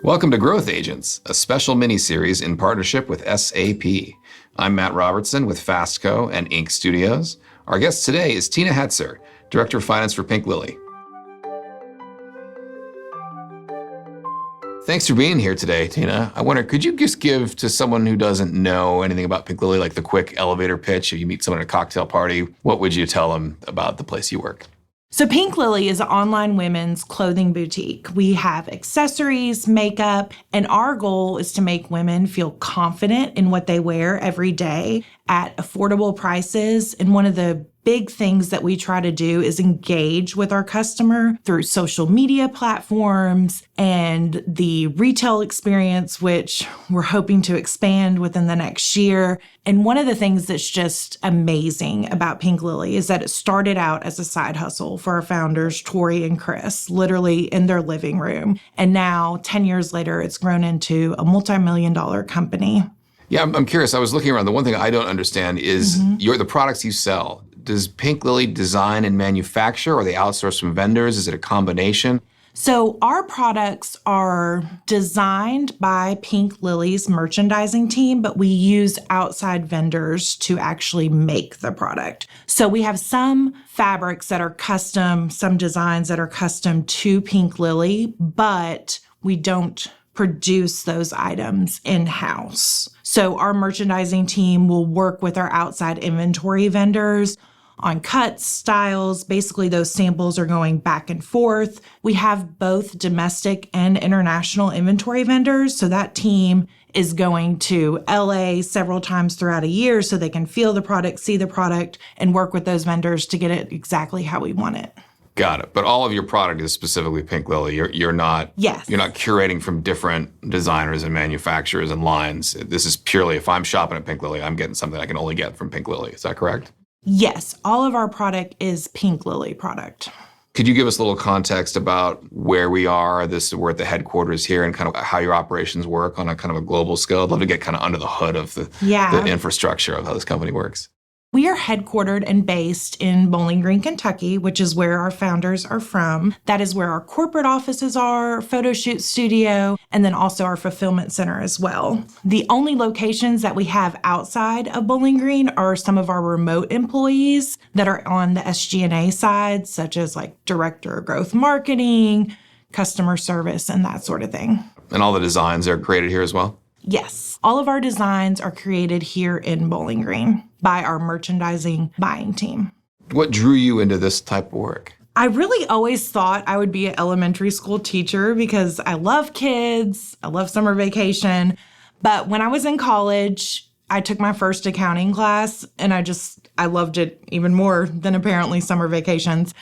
Welcome to Growth Agents, a special mini-series in partnership with SAP. I'm Matt Robertson with Fastco and INC Studios. Our guest today is Tina Hetzer, Director of Finance for Pink Lily. Thanks for being here today, Tina. I wonder, could you just give to someone who doesn't know anything about Pink Lily, like the quick elevator pitch? If you meet someone at a cocktail party, what would you tell them about the place you work? So Pink Lily is an online women's clothing boutique. We have accessories, makeup, and our goal is to make women feel confident in what they wear every day at affordable prices. And one of the big things that we try to do is engage with our customer through social media platforms and the retail experience, which we're hoping to expand within the next year. And one of the things that's just amazing about Pink Lily is that it started out as a side hustle for our founders, Tori and Chris, literally in their living room. And now, 10 years later, it's grown into a multi-million-dollar company. Yeah, I'm curious. I was looking around. The one thing I don't understand is the products you sell. Does Pink Lily design and manufacture, or they outsource from vendors? Is it a combination? So our products are designed by Pink Lily's merchandising team, but we use outside vendors to actually make the product. So we have some fabrics that are custom, some designs that are custom to Pink Lily, but we don't produce those items in-house. So our merchandising team will work with our outside inventory vendors on cuts, styles. Basically, those samples are going back and forth. We have both domestic and international inventory vendors. So that team is going to LA several times throughout a year so they can feel the product, see the product, and work with those vendors to get it exactly how we want it. Got it. But all of your product is specifically Pink Lily. You're not Yes. You're not curating from different designers and manufacturers and lines. This is purely, if I'm shopping at Pink Lily, I'm getting something I can only get from Pink Lily. Is that correct? Yes, all of our product is Pink Lily product. Could you give us a little context about where we are? We're at the headquarters here, and kind of how your operations work on a kind of a global scale. I'd love to get kind of under the hood of the infrastructure of how this company works. We are headquartered and based in Bowling Green, Kentucky, which is where our founders are from. That is where our corporate offices are, photo shoot studio, and then also our fulfillment center as well. The only locations that we have outside of Bowling Green are some of our remote employees that are on the SG&A side, such as like director of growth marketing, customer service, and that sort of thing. And all the designs are created here as well? Yes, all of our designs are created here in Bowling Green by our merchandising buying team. What drew you into this type of work? I really always thought I would be an elementary school teacher because I love kids, I love summer vacation. But when I was in college, I took my first accounting class and I loved it even more than apparently summer vacations.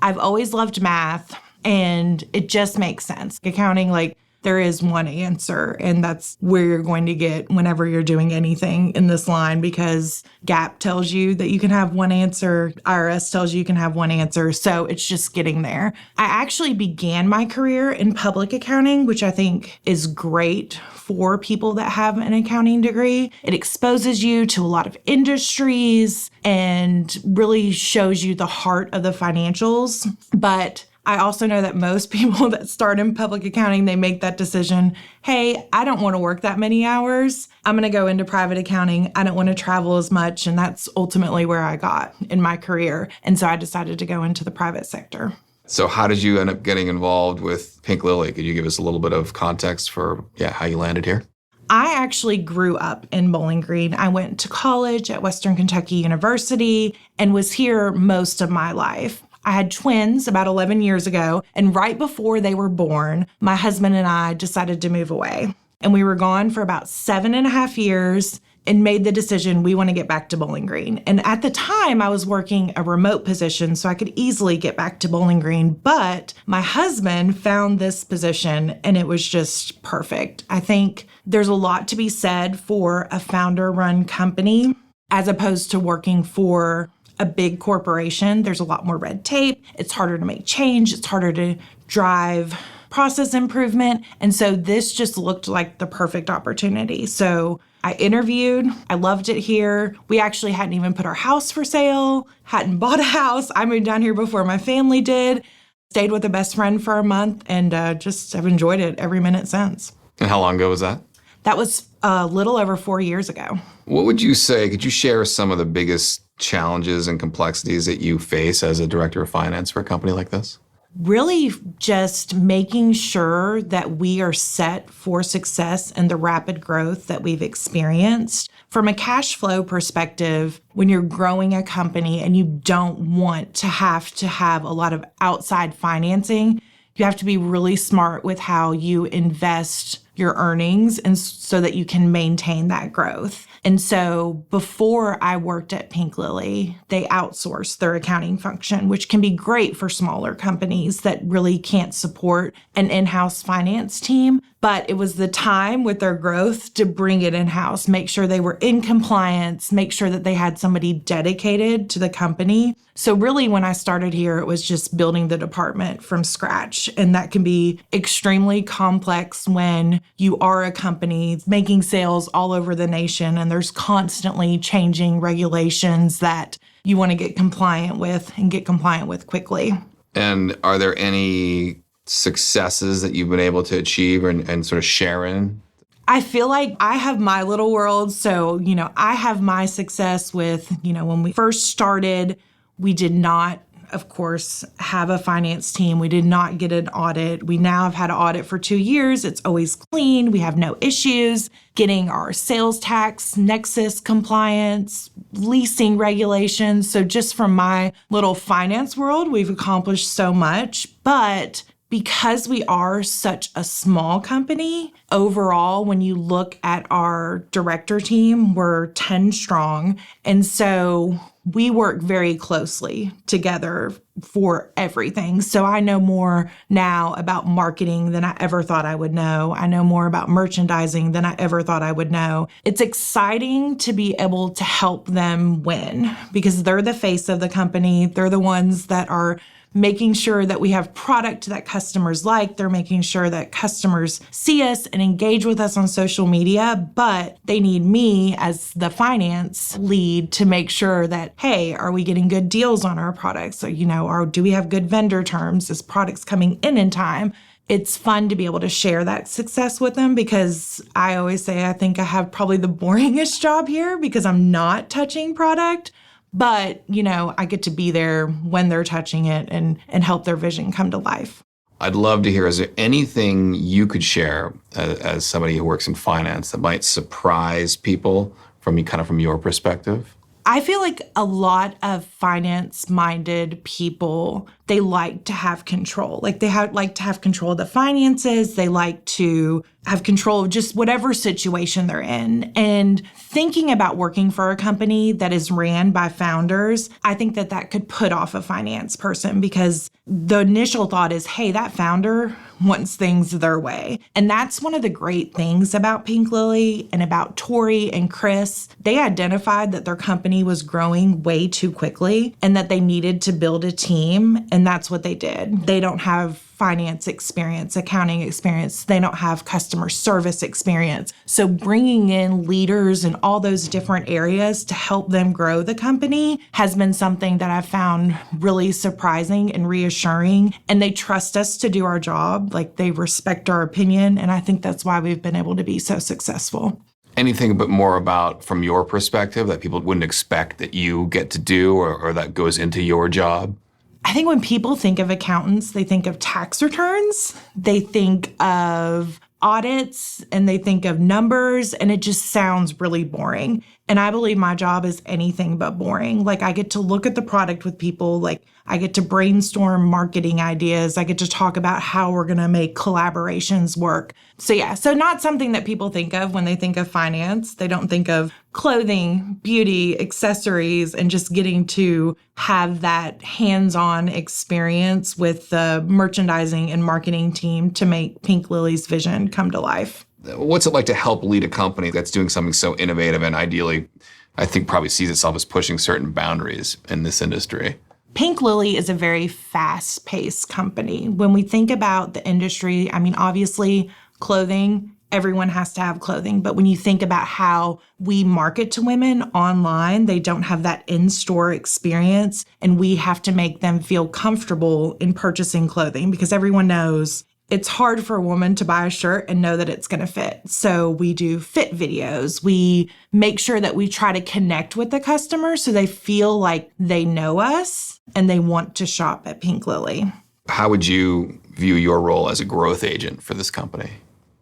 I've always loved math and it just makes sense. Accounting, there is one answer, and that's where you're going to get whenever you're doing anything in this line, because GAAP tells you that you can have one answer, IRS tells you can have one answer, so it's just getting there. I actually began my career in public accounting, which I think is great for people that have an accounting degree. It exposes you to a lot of industries and really shows you the heart of the financials, but I also know that most people that start in public accounting, they make that decision, hey, I don't want to work that many hours. I'm going to go into private accounting. I don't want to travel as much. And that's ultimately where I got in my career. And so I decided to go into the private sector. So how did you end up getting involved with Pink Lily? Could you give us a little bit of context for how you landed here? I actually grew up in Bowling Green. I went to college at Western Kentucky University and was here most of my life. I had twins about 11 years ago, and right before they were born, my husband and I decided to move away. And we were gone for about 7.5 years and made the decision we want to get back to Bowling Green. And at the time, I was working a remote position, so I could easily get back to Bowling Green. But my husband found this position, and it was just perfect. I think there's a lot to be said for a founder-run company as opposed to working for a big corporation. There's a lot more red tape. It's harder to make change. It's harder to drive process improvement. And so this just looked like the perfect opportunity. So I interviewed. I loved it here. We actually hadn't even put our house for sale, hadn't bought a house. I moved down here before my family did. stayed with a best friend for a month and just have enjoyed it every minute since. And how long ago was that? That was a little over 4 years ago. What would you say, could you share some of the biggest challenges and complexities that you face as a director of finance for a company like this? Really just making sure that we are set for success and the rapid growth that we've experienced. From a cash flow perspective, when you're growing a company and you don't want to have a lot of outside financing, you have to be really smart with how you invest your earnings and so that you can maintain that growth. And so before I worked at Pink Lily, they outsourced their accounting function, which can be great for smaller companies that really can't support an in-house finance team. But it was the time with their growth to bring it in-house, make sure they were in compliance, make sure that they had somebody dedicated to the company. So really, when I started here, it was just building the department from scratch. And that can be extremely complex when you are a company making sales all over the nation and there's constantly changing regulations that you want to get compliant with and get compliant with quickly. And are there any successes that you've been able to achieve and sort of share in? I feel like I have my little world. So, I have my success with, when we first started, we did not, of course, have a finance team. We did not get an audit. We now have had an audit for 2 years. It's always clean. We have no issues getting our sales tax nexus compliance, leasing regulations. So just from my little finance world, we've accomplished so much. But because we are such a small company, overall, when you look at our director team, we're 10 strong. And so we work very closely together for everything. So I know more now about marketing than I ever thought I would know. I know more about merchandising than I ever thought I would know. It's exciting to be able to help them win because they're the face of the company. They're the ones that are making sure that we have product that customers like. They're making sure that customers see us and engage with us on social media, but they need me as the finance lead to make sure that, hey, are we getting good deals on our products? So, or do we have good vendor terms? Is products coming in time? It's fun to be able to share that success with them because I always say I think I have probably the boringest job here because I'm not touching product. But, I get to be there when they're touching it and help their vision come to life. I'd love to hear, is there anything you could share as somebody who works in finance that might surprise people from your perspective? I feel like a lot of finance-minded people, they like to have control. Like like to have control of the finances. They like to have control of just whatever situation they're in. And thinking about working for a company that is ran by founders, I think that could put off a finance person because the initial thought is, hey, that founder wants things their way. And that's one of the great things about Pink Lily and about Tori and Chris. They identified that their company was growing way too quickly and that they needed to build a team. And that's what they did. They don't have finance experience, accounting experience. They don't have customer service experience. So bringing in leaders in all those different areas to help them grow the company has been something that I've found really surprising and reassuring. And they trust us to do our job. Like they respect our opinion. And I think that's why we've been able to be so successful. Anything a bit more about, from your perspective, that people wouldn't expect that you get to do or that goes into your job? I think when people think of accountants, they think of tax returns, they think of audits, and they think of numbers, and it just sounds really boring. And I believe my job is anything but boring. Like I get to look at the product with people, like I get to brainstorm marketing ideas. I get to talk about how we're going to make collaborations work. So not something that people think of when they think of finance. They don't think of clothing, beauty, accessories, and just getting to have that hands-on experience with the merchandising and marketing team to make Pink Lily's vision come to life. What's it like to help lead a company that's doing something so innovative and ideally, I think probably sees itself as pushing certain boundaries in this industry? Pink Lily is a very fast-paced company. When we think about the industry, obviously clothing everyone has to have clothing. But when you think about how we market to women online, they don't have that in-store experience, and we have to make them feel comfortable in purchasing clothing because everyone knows it's hard for a woman to buy a shirt and know that it's going to fit. So we do fit videos. We make sure that we try to connect with the customer so they feel like they know us and they want to shop at Pink Lily. How would you view your role as a growth agent for this company?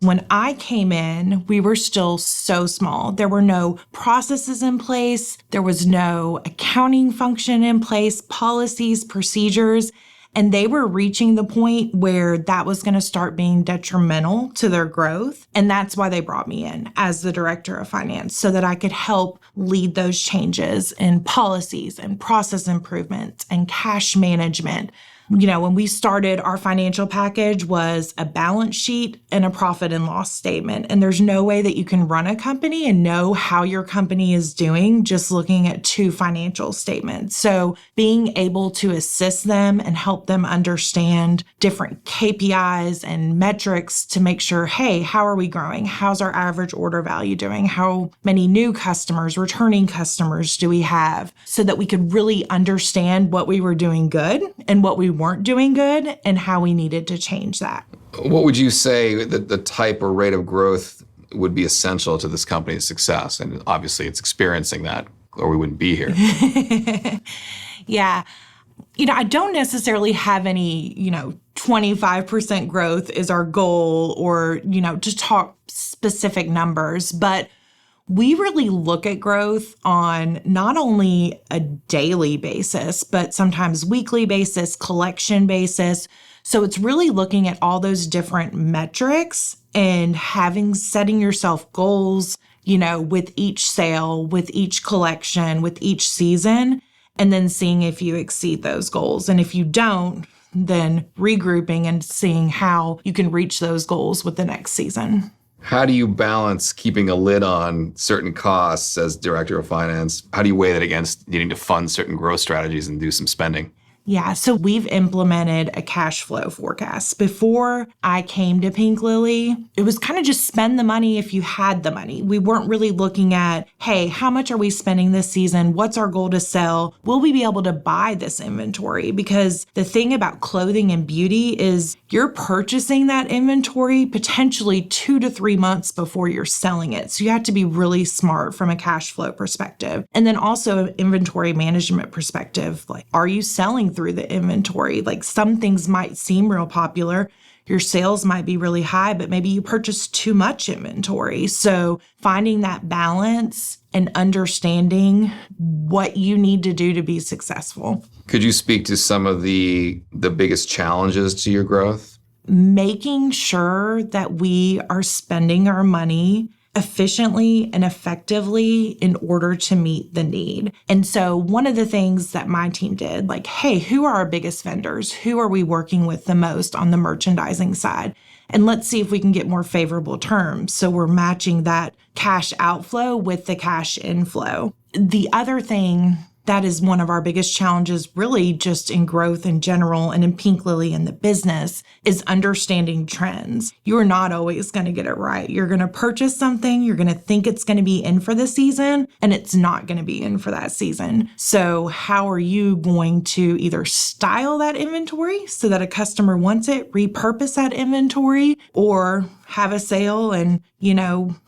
When I came in, we were still so small. There were no processes in place. There was no accounting function in place, policies, procedures. And they were reaching the point where that was going to start being detrimental to their growth. And that's why they brought me in as the director of finance, so that I could help lead those changes in policies and process improvements and cash management. You know, when we started, our financial package was a balance sheet and a profit and loss statement. And there's no way that you can run a company and know how your company is doing just looking at 2 financial statements. So being able to assist them and help them understand different KPIs and metrics to make sure, hey, how are we growing? How's our average order value doing? How many new customers, returning customers do we have? So that we could really understand what we were doing good and what we weren't doing good and how we needed to change that. What would you say that the type or rate of growth would be essential to this company's success? And obviously it's experiencing that or we wouldn't be here. Yeah. You know, I don't necessarily have any, 25% growth is our goal or, to talk specific numbers, but we really look at growth on not only a daily basis, but sometimes weekly basis, collection basis. So it's really looking at all those different metrics and setting yourself goals, with each sale, with each collection, with each season, and then seeing if you exceed those goals. And if you don't, then regrouping and seeing how you can reach those goals with the next season. How do you balance keeping a lid on certain costs as director of finance? How do you weigh that against needing to fund certain growth strategies and do some spending? Yeah, so we've implemented a cash flow forecast. Before I came to Pink Lily, it was kind of just spend the money if you had the money. We weren't really looking at, hey, how much are we spending this season? What's our goal to sell? Will we be able to buy this inventory? Because the thing about clothing and beauty is you're purchasing that inventory potentially 2 to 3 months before you're selling it. So you have to be really smart from a cash flow perspective. And then also an inventory management perspective. Like, are you selling through the inventory? Like, some things might seem real popular. Your sales might be really high, but maybe you purchased too much inventory. So finding that balance and understanding what you need to do to be successful. Could you speak to some of the biggest challenges to your growth? Making sure that we are spending our money efficiently and effectively in order to meet the need. And so one of the things that my team did, like, hey, who are our biggest vendors? Who are we working with the most on the merchandising side? And let's see if we can get more favorable terms. So we're matching that cash outflow with the cash inflow. The other thing that is one of our biggest challenges, really just in growth in general and in Pink Lily and the business, is understanding trends. You're not always going to get it right. You're going to purchase something, you're going to think it's going to be in for the season, and it's not going to be in for that season. So how are you going to either style that inventory so that a customer wants it, repurpose that inventory, or have a sale and,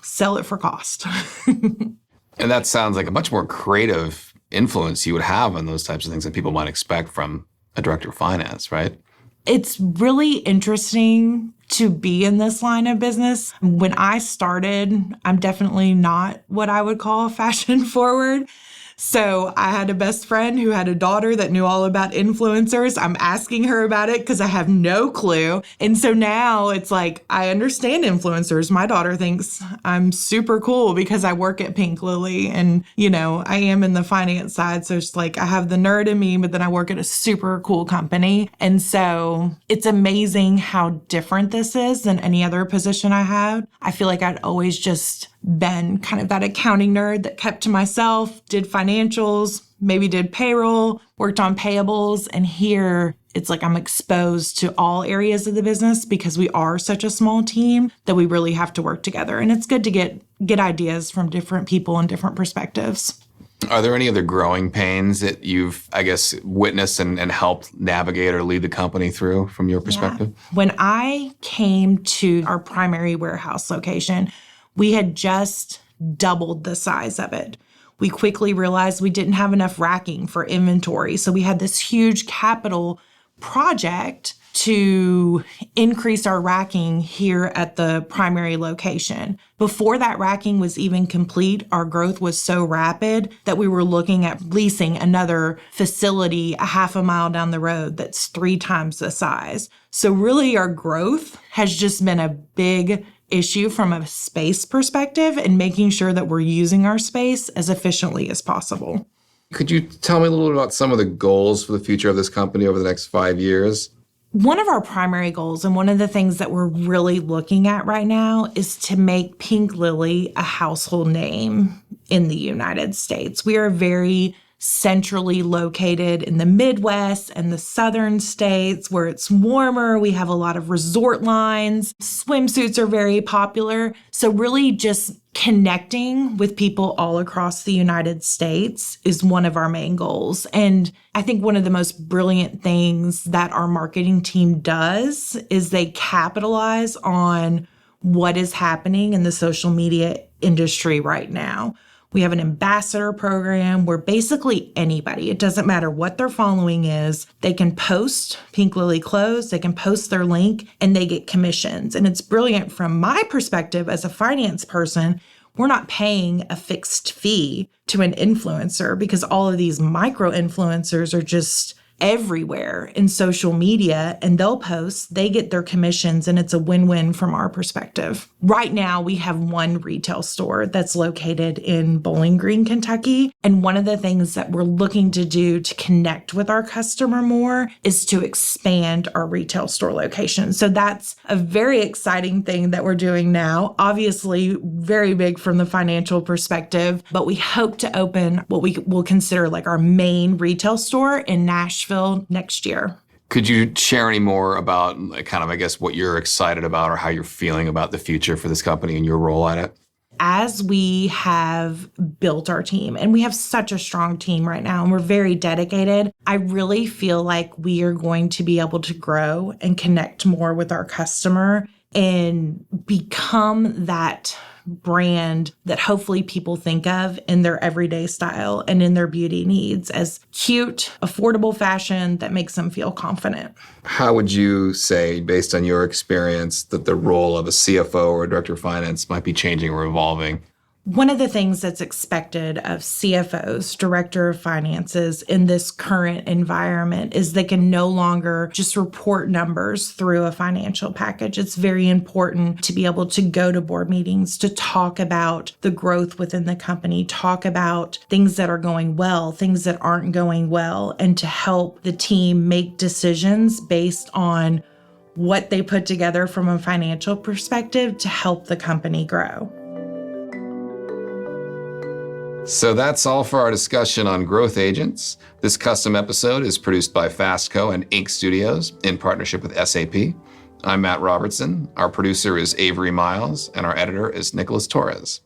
sell it for cost? And that sounds like a much more creative influence you would have on those types of things that people might expect from a director of finance, right? It's really interesting to be in this line of business. When I started, I'm definitely not what I would call fashion forward. So I had a best friend who had a daughter that knew all about influencers. I'm asking her about it because I have no clue. And so now it's like, I understand influencers. My daughter thinks I'm super cool because I work at Pink Lily and, I am in the finance side. So it's like, I have the nerd in me, but then I work at a super cool company. And so it's amazing how different this is than any other position I had. I feel like I'd always just been kind of that accounting nerd that kept to myself, did financials, maybe did payroll, worked on payables. And here it's like I'm exposed to all areas of the business because we are such a small team that we really have to work together. And it's good to get ideas from different people and different perspectives. Are there any other growing pains that you've, I guess, witnessed and helped navigate or lead the company through from your perspective? Yeah. When I came to our primary warehouse location, we had just doubled the size of it. We quickly realized we didn't have enough racking for inventory. So we had this huge capital project to increase our racking here at the primary location. Before that racking was even complete, our growth was so rapid that we were looking at leasing another facility a half a mile down the road that's 3 times the size. So really our growth has just been a big issue from a space perspective and making sure that we're using our space as efficiently as possible. Could you tell me a little bit about some of the goals for the future of this company over the next 5 years? One of our primary goals, and one of the things that we're really looking at right now, is to make Pink Lily a household name in the United States. We are very centrally located in the Midwest and the southern states where it's warmer. We have a lot of resort lines. Swimsuits are very popular. So really just connecting with people all across the United States is one of our main goals. And I think one of the most brilliant things that our marketing team does is they capitalize on what is happening in the social media industry right now. We have an ambassador program where basically anybody, it doesn't matter what their following is, they can post Pink Lily clothes, they can post their link, and they get commissions. And it's brilliant from my perspective as a finance person. We're not paying a fixed fee to an influencer because all of these micro influencers are just everywhere in social media, and they'll post, they get their commissions, and it's a win-win from our perspective. Right now, we have one retail store that's located in Bowling Green, Kentucky. And one of the things that we're looking to do to connect with our customer more is to expand our retail store location. So that's a very exciting thing that we're doing now. Obviously, very big from the financial perspective, but we hope to open what we will consider like our main retail store in Nashville next year. Could you share any more about kind of, I guess, what you're excited about or how you're feeling about the future for this company and your role at it? As we have built our team, and we have such a strong team right now, and we're very dedicated, I really feel like we are going to be able to grow and connect more with our customer and become that brand that hopefully people think of in their everyday style and in their beauty needs as cute, affordable fashion that makes them feel confident. How would you say, based on your experience, that the role of a CFO or a director of finance might be changing or evolving? One of the things that's expected of CFOs, director of finances, in this current environment is they can no longer just report numbers through a financial package. It's very important to be able to go to board meetings, to talk about the growth within the company, talk about things that are going well, things that aren't going well, and to help the team make decisions based on what they put together from a financial perspective to help the company grow. So that's all for our discussion on growth agents. This custom episode is produced by Fastco and INC Studios in partnership with SAP. I'm Matt Robertson. Our producer is Avery Miles, and our editor is Nicholas Torres.